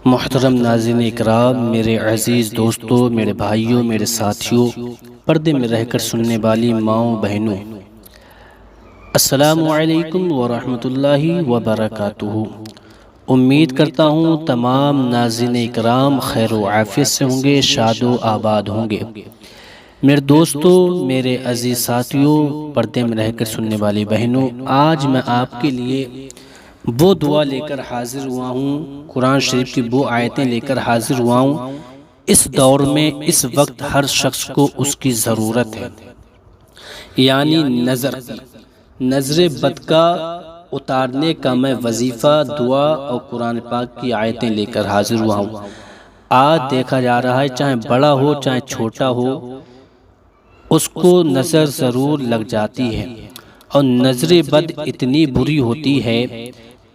محترم ناظرین اکرام، میرے عزیز دوستوں، میرے بھائیوں، میرے ساتھیوں، پردے میں رہ کر سننے والی ماؤں بہنوں، السلام علیکم ورحمۃ اللہ وبرکاتہ۔ امید کرتا ہوں تمام ناظرین اکرام خیر و عافیت سے ہوں گے، شاد و آباد ہوں گے۔ میرے دوستوں، میرے عزیز ساتھیوں، پردے میں رہ کر سننے والی بہنوں، آج میں آپ کے لیے وہ دعا لے کر حاضر ہوا ہوں، قرآن شریف کی وہ آیتیں لے کر حاضر ہوا ہوں۔ اس دور میں اس وقت ہر شخص کو اس کی ضرورت ہے، یعنی نظر بد کا اتارنے کا میں وظیفہ، دعا اور قرآن پاک کی آیتیں لے کر حاضر ہوا ہوں۔ آج دیکھا جا رہا ہے، چاہے بڑا ہو چاہے چھوٹا ہو، اس کو نظر ضرور لگ جاتی ہے، اور نظر بد اتنی بری ہوتی ہے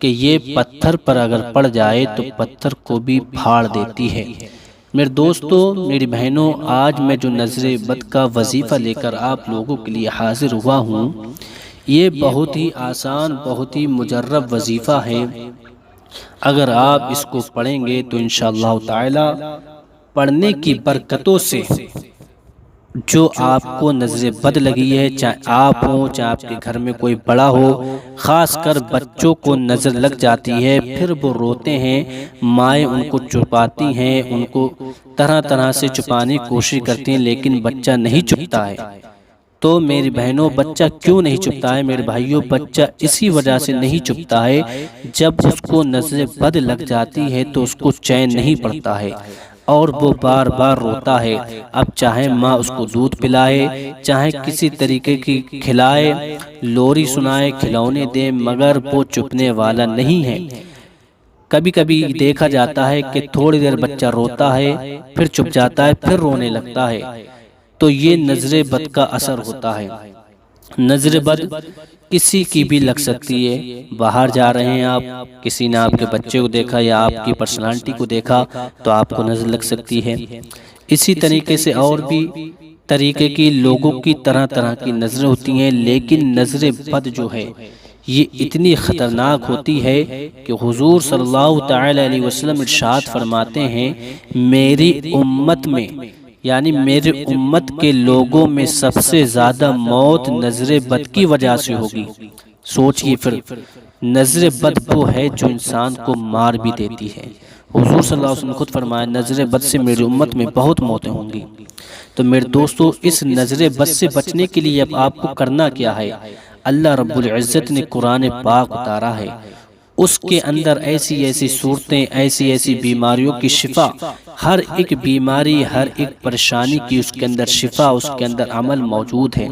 کہ یہ پتھر پر اگر پڑ جائے تو پتھر کو بھی پھاڑ دیتی ہے۔ میرے دوستوں، میری بہنوں، آج میں جو نظر بد کا وظیفہ لے کر آپ لوگوں کے لیے حاضر ہوا ہوں، یہ بہت ہی آسان، بہت ہی مجرب وظیفہ ہے۔ اگر آپ اس کو پڑھیں گے تو انشاءاللہ تعالی پڑھنے کی برکتوں سے جو آپ کو نظر بد لگی ہے، چاہے آپ ہوں چاہے آپ کے گھر میں کوئی بڑا ہو، خاص کر بچوں کو نظر لگ جاتی ہے، پھر وہ روتے ہیں، مائیں ان کو چھپاتی ہیں، ان کو طرح طرح سے چھپانے کی کوشش کرتی ہیں، لیکن بچہ نہیں چھپتا ہے۔ تو میری بہنوں، بچہ کیوں نہیں چھپتا ہے؟ میرے بھائیوں، بچہ اسی وجہ سے نہیں چھپتا ہے، جب اس کو نظر بد لگ جاتی ہے تو اس کو چین نہیں پڑتا ہے اور وہ بار بار روتا ہے۔ اب چاہے ماں اس کو دودھ پلائے، چاہے کسی طریقے کی کھلائے، لوری سنائے، کھلونے دے، مگر وہ چپنے والا نہیں ہے۔ کبھی کبھی دیکھا جاتا ہے کہ تھوڑی دیر بچہ روتا ہے، پھر چپ جاتا ہے، پھر رونے لگتا ہے، تو یہ نظر بد کا اثر ہوتا ہے۔ نظر بد کسی کی بھی لگ سکتی ہے۔ باہر جا رہے ہیں آپ، کسی نے آپ کے بچے کو دیکھا یا آپ کی پرسنالٹی کو دیکھا تو آپ کو نظر لگ سکتی ہے۔ اسی طریقے سے اور بھی طریقے کی لوگوں کی طرح طرح کی نظریں ہوتی ہیں، لیکن نظر بد جو ہے یہ اتنی خطرناک ہوتی ہے کہ حضور صلی اللہ تعالی علیہ وسلم ارشاد فرماتے ہیں، میری امت میں، یعنی میرے امت کے لوگوں میں سب سے زیادہ موت نظر بد کی وجہ سے ہوگی۔ سوچئے پھر، نظر بد وہ ہے جو انسان کو مار بھی دیتی ہے۔ حضور صلی اللہ علیہ وسلم خود فرمایا، نظر بد سے میری امت میں بہت موتیں ہوں گی۔ تو میرے دوستو، اس نظر بد سے بچنے کے لیے اب آپ کو کرنا کیا ہے؟ اللہ رب العزت نے قرآن پاک اتارا ہے، اس کے اندر ایسی ایسی صورتیں، ایسی ایسی بیماریوں کی شفا، ہر ایک بیماری، ہر ایک پریشانی کی اس کے اندر شفا، اس کے اندر عمل موجود ہے۔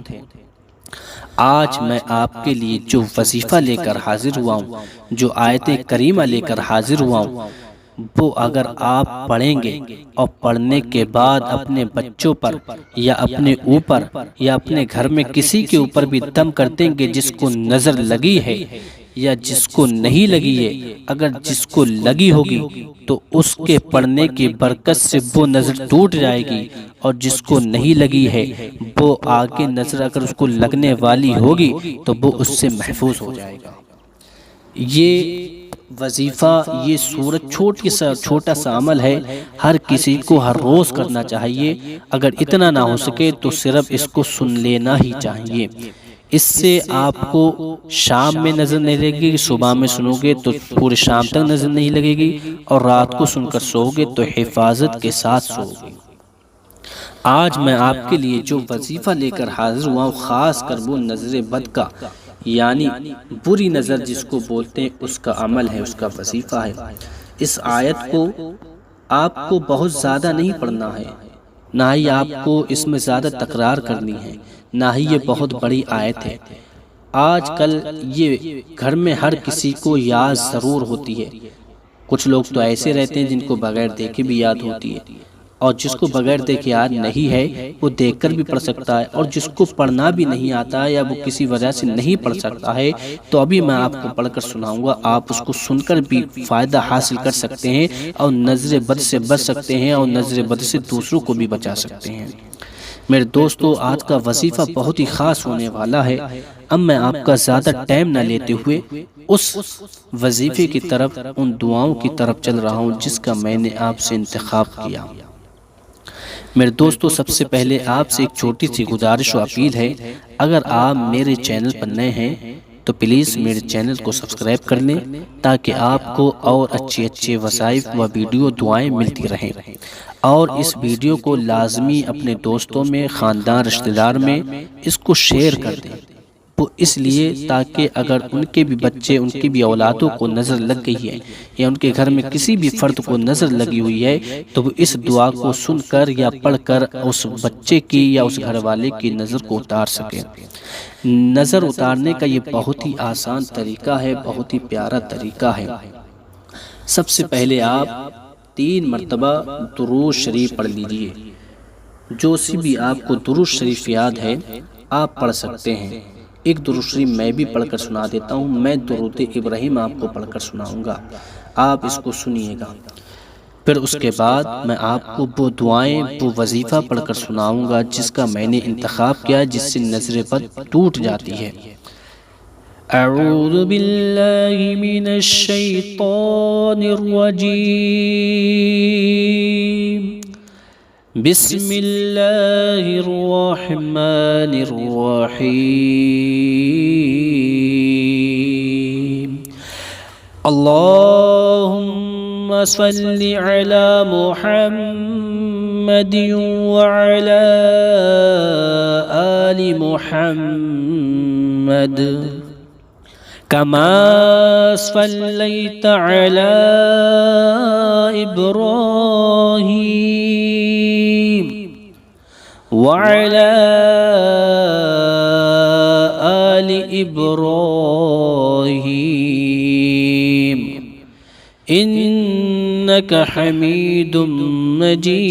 آج میں آپ کے لیے جو وظیفہ لے کر حاضر ہوا ہوں، جو آیت کریمہ لے کر حاضر ہوا ہوں، وہ اگر آپ پڑھیں گے اور پڑھنے کے بعد اپنے بچوں پر یا اپنے اوپر یا اپنے گھر میں کسی کے اوپر بھی دم کر دیں گے جس کو نظر لگی ہے یا جس کو نہیں لگی ہے، اگر جس کو لگی ہوگی تو اس کے پڑھنے کی برکت سے وہ نظر ٹوٹ جائے گی، اور جس کو نہیں لگی ہے وہ آگے نظر اگر اس کو لگنے والی ہوگی تو وہ اس سے محفوظ ہو جائے گا۔ یہ وظیفہ، یہ صورت چھوٹا سا عمل ہے، ہر کسی کو ہر روز کرنا چاہیے۔ اگر اتنا نہ ہو سکے تو صرف اس کو سن لینا ہی چاہیے۔ اس سے آپ کو شام میں نظر نہیں لگے گی، صبح میں سنو گے تو پورے شام تک نظر نہیں لگے گی، اور رات کو سن کر سو گے تو حفاظت کے ساتھ سو گے۔ آج میں آپ کے لیے جو وظیفہ لے کر حاضر ہوا ہوں، خاص کر وہ نظر بد کا، یعنی بری نظر جس کو بولتے ہیں، اس کا عمل ہے، اس کا وظیفہ ہے۔ اس آیت کو آپ کو بہت زیادہ نہیں پڑھنا ہے، نہ ہی آپ کو اس میں زیادہ تکرار کرنی ہے، نہ ہی یہ بہت بڑی آیت ہے۔ آج کل یہ گھر میں ہر کسی کو یاد ضرور ہوتی ہے۔ کچھ لوگ تو ایسے رہتے ہیں جن کو بغیر دیکھے بھی یاد ہوتی ہے، اور جس کو بغیر دیکھے یاد نہیں ہے وہ دیکھ کر بھی پڑھ سکتا ہے، اور جس کو پڑھنا بھی نہیں آتا ہے یا وہ کسی وجہ سے نہیں پڑھ سکتا ہے تو ابھی میں آپ کو پڑھ کر سناؤں گا، آپ اس کو سن کر بھی فائدہ حاصل کر سکتے ہیں اور نظر بد سے بچ سکتے ہیں، اور نظر بد سے دوسروں کو بھی بچا سکتے ہیں۔ میرے دوستو، آج کا وظیفہ بہت ہی خاص ہونے والا ہے۔ اب میں آپ کا زیادہ ٹائم نہ لیتے ہوئے اس وظیفے کی طرف، ان دعاؤں کی طرف چل رہا ہوں جس کا میں نے آپ سے انتخاب کیا۔ میرے دوستو، سب سے پہلے آپ سے ایک چھوٹی سی گزارش و اپیل ہے، اگر آپ میرے چینل پر نئے ہیں تو پلیز میرے چینل کو سبسکرائب کر لیں تاکہ آپ کو اور اچھے وظائف و ویڈیو دعائیں ملتی رہیں، اور اس ویڈیو کو لازمی اپنے دوستوں میں، خاندان، رشتہ دار میں اس کو شیئر کر دیں، وہ اس لیے تاکہ اگر ان کے بھی بچے، ان کی بھی اولادوں کو نظر لگ گئی ہے یا ان کے گھر میں کسی بھی فرد کو نظر لگی ہوئی ہے تو وہ اس دعا کو سن کر یا پڑھ کر اس بچے کی یا اس گھر والے کی نظر کو اتار سکے۔ نظر اتارنے کا یہ بہت ہی آسان طریقہ ہے، بہت ہی پیارا طریقہ ہے۔ سب سے پہلے آپ 3 مرتبہ درود شریف پڑھ لیجئے۔ جو سی بھی آپ کو درود شریف یاد ہے آپ پڑھ سکتے ہیں۔ ایک درود شریف میں بھی پڑھ کر سنا دیتا ہوں، میں درود ابراہیم آپ کو پڑھ کر سناؤں گا، آپ اس کو سنیے گا۔ پھر اس کے بعد میں آپ کو وہ دعائیں، وہ وظیفہ پڑھ کر سناؤں گا جس کا میں نے انتخاب کیا، جس سے نظر بد ٹوٹ جاتی ہے۔ اعوذ باللہ من الشیطان الرجیم، بسم اللہ الرحمن الرحیم، اللہم صل علی محمد وعلی آل محمد كما صليت على إبراهيم وعلى آل إبراهيم إنك حميد مجيد،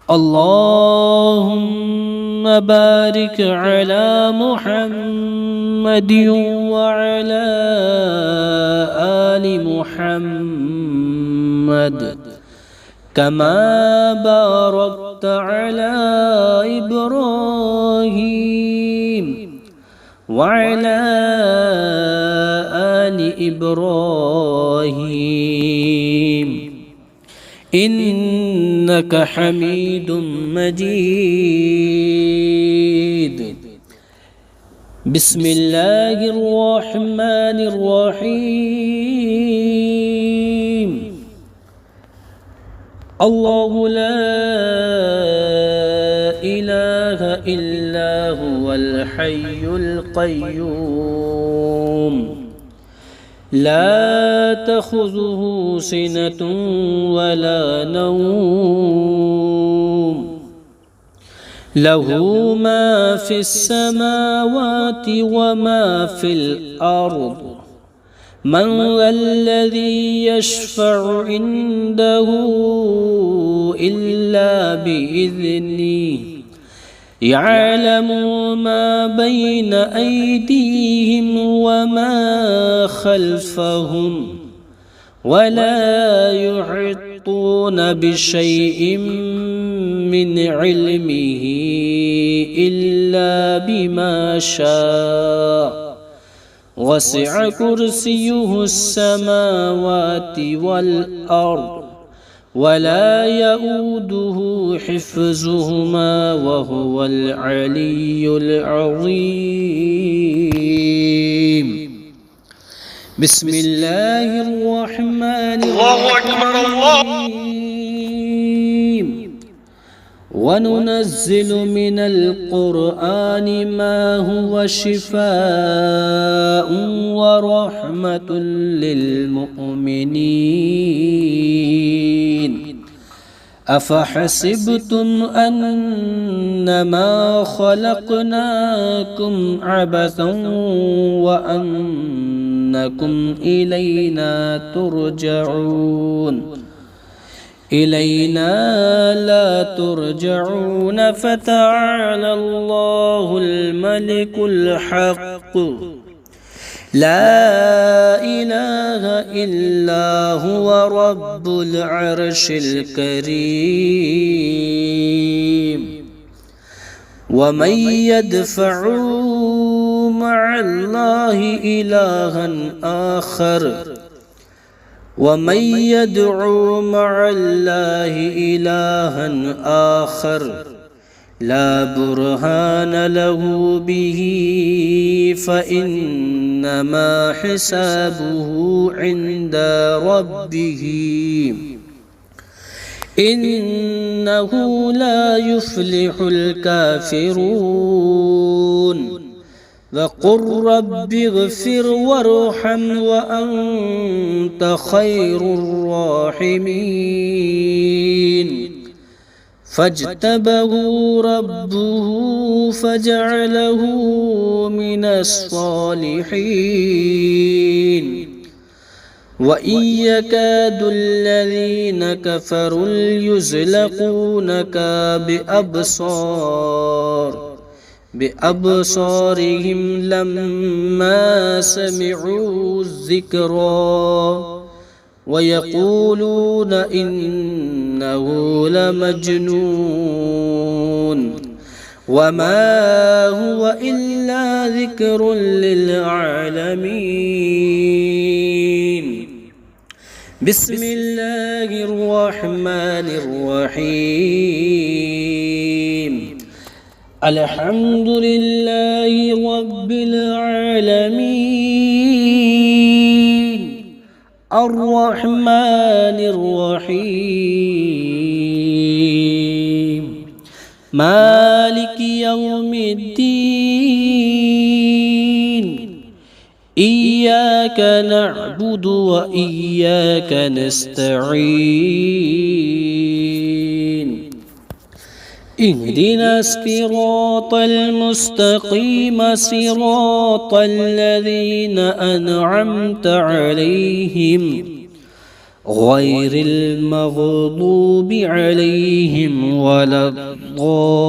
اللهم بارك على محمد وعلى آل محمد كما باركت على إبراهيم وعلى آل إبراهيم إنك حميد مجيد۔ بسم الله الرحمن الرحيم، الله لا إله إلا هو الحي القيوم، لا تأخذه سنة ولا نوم، له ما في السماوات وما في الأرض، من الذي يشفع عنده إلا بإذنه، يعلم ما بين أيديهم وما خلفهم، ولا يحيطون بشيء من علمه إلا بما شاء، وسع كرسيه السماوات والأرض، ولا يؤوده حفظهما وهو العلي العظيم۔ بسم الله الرحمن الرحيم، وننزل من القرآن ما هو شفاء ورحمة للمؤمنين، أفحسبتم أنما خلقناكم عبثا وأنكم إلينا ترجعون، إلينا لا ترجعون، فتعالى الله الملك الحق، لا إله إلا هو رب العرش الكريم ومن يدفع مع الله إلها آخر ومن يدعو مع الله إلها آخر لا برهان له به فإنما حسابه عند ربه إنه لا يفلح الكافرون وقل رب اغفر وارحم وأنت خير الراحمين فاجتبه ربه فجعله من الصالحين وإن يكاد الذين كفروا ليزلقونك بأبصارهم لما سمعوا الذكرى ويقولون إنه لمجنون وما هو إلا ذكر للعالمين بسم الله الرحمن الرحيم الحمد لله رب العالمين الرحمن الرحيم مالك يوم الدين إياك نعبد وإياك نستعين اهدنا الصراط المستقيم صراط الذين أنعمت عليهم غير المغضوب عليهم ولا الضالين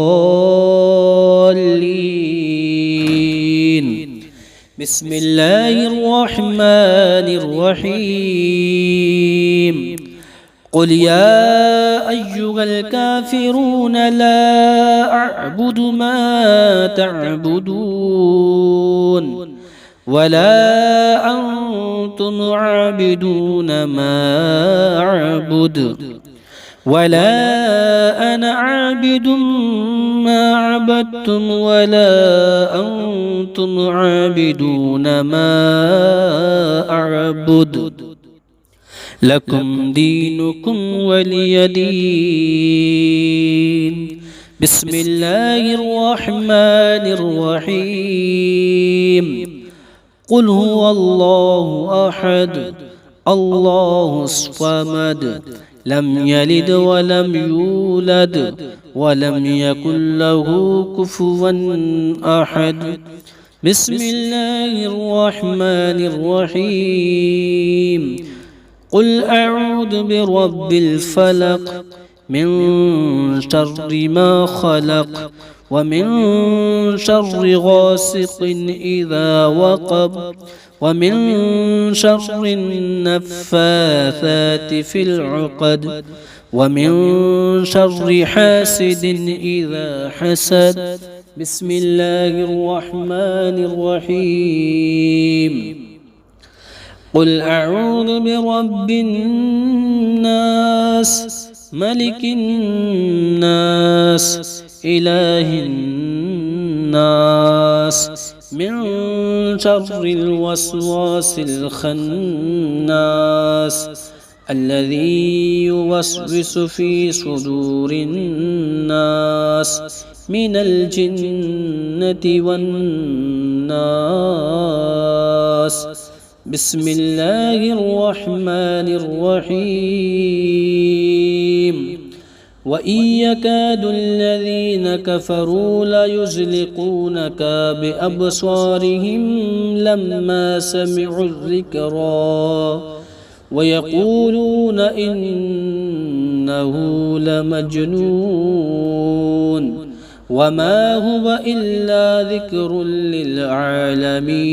بسم الله الرحمن الرحيم قل يا أيها الكافرون لا أعبد ما تعبدون ولا أنتم عابدون ما أعبد ولا أنا عابد ما عبدتم ولا أنتم عابدون ما أعبد لكم دينكم ولي دين بسم الله الرحمن الرحيم قل هو الله أحد الله الصمد لم يلد ولم يولد ولم يكن له كفوا أحد بسم الله الرحمن الرحيم قل أعوذ برب الفلق من شر ما خلق ومن شر غاسق إذا وقب ومن شر النفاثات في العقد ومن شر حاسد إذا حسد بسم الله الرحمن الرحيم قل أعوذ برب الناس ملك الناس إله الناس من شر الوسواس الخناس الذي يوسوس في صدور الناس من الجنة والناس بسم الله الرحمن الرحيم وإن يكاد الذين كفروا ليزلقونك بأبصارهم لما سمعوا الذكرى ويقولون إنه لمجنون وما هو إلا ذكر للعالمين۔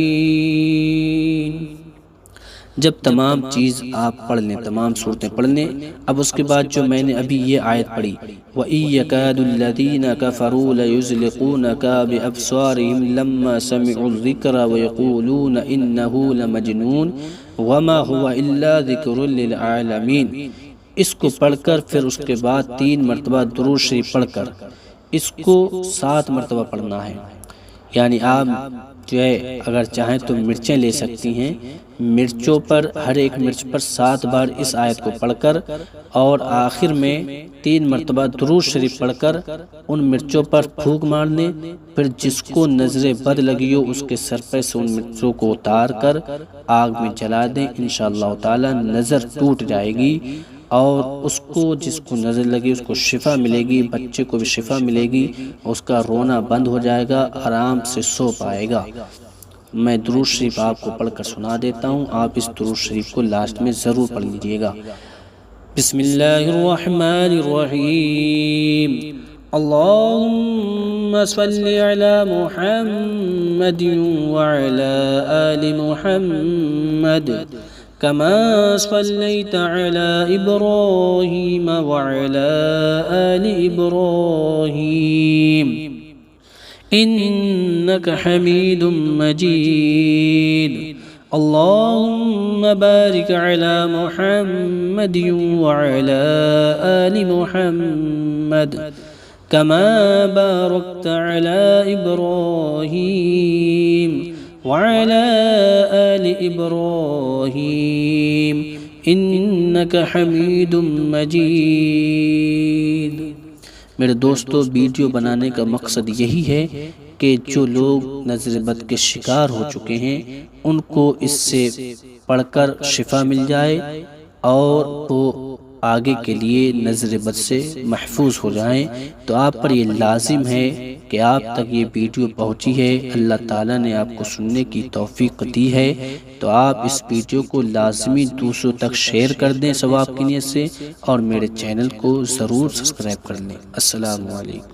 جب تمام چیز آپ پڑھ لیں، تمام صورتیں پڑھ لیں، اب اس کے بعد جو میں نے ابھی یہ آیت پڑھی وَإِن يَكَادُ الَّذِينَ كَفَرُوا لَيُزْلِقُونَكَ بِأَبْصَارِهِمْ لَمَّا سَمِعُوا الذِّكْرَ وَيَقُولُونَ إِنَّهُ لَمَجْنُونٌ وَمَا هُوَ إِلَّا ذِكْرٌ لِلْعَالَمِينَ۔ اس کو پڑھ کر پھر اس کے بعد 3 مرتبہ درود شریف پڑھ کر اس کو 7 مرتبہ پڑھنا ہے۔ یعنی آپ جو ہے اگر چاہیں تو مرچیں لے سکتی ہیں، مرچوں پر ہر ایک مرچ پر 7 بار اس آیت کو پڑھ کر اور آخر میں 3 مرتبہ درود شریف پڑھ کر ان مرچوں پر پھونک مارنے، پھر جس کو نظر بد لگی ہو اس کے سر پہ سے ان مرچوں کو اتار کر آگ میں جلا دیں، انشاءاللہ تعالی نظر ٹوٹ جائے گی اور اس کو جس کو نظر لگی اس کو شفا ملے گی، بچے کو بھی شفا ملے گی، اس کا رونا بند ہو جائے گا، آرام سے سو پائے گا۔ میں درود شریف آپ کو پڑھ کر سنا دیتا ہوں، آپ اس درود شریف کو لاسٹ میں ضرور پڑھ لیجئے گا۔ بسم اللہ الرحمن الرحیم، اللہم صلی علی محمد وعلی آل محمد كما صليت على إبراهيم وعلى آل إبراهيم إنك حميد مجيد، اللهم بارك على محمد وعلى آل محمد كما باركت على إبراهيم وعلى آل إبراهيم إنك حميد مجيد۔ میرے دوستو، ویڈیو بنانے کا مقصد یہی ہے کہ جو لوگ نظر بد کے شکار ہو چکے ہیں ان کو اس سے پڑھ کر شفا مل جائے اور وہ آگے کے لیے نظر بد سے محفوظ ہو جائیں۔ تو آپ پر یہ لازم ہے کہ آپ تک یہ ویڈیو پہنچی ہے، اللہ تعالیٰ نے آپ کو سننے کی توفیق دی ہے، تو آپ اس ویڈیو کو لازمی دوسروں تک شیئر کر دیں ثواب کی نیت سے، اور میرے چینل کو ضرور سبسکرائب کر لیں۔ السلام علیکم۔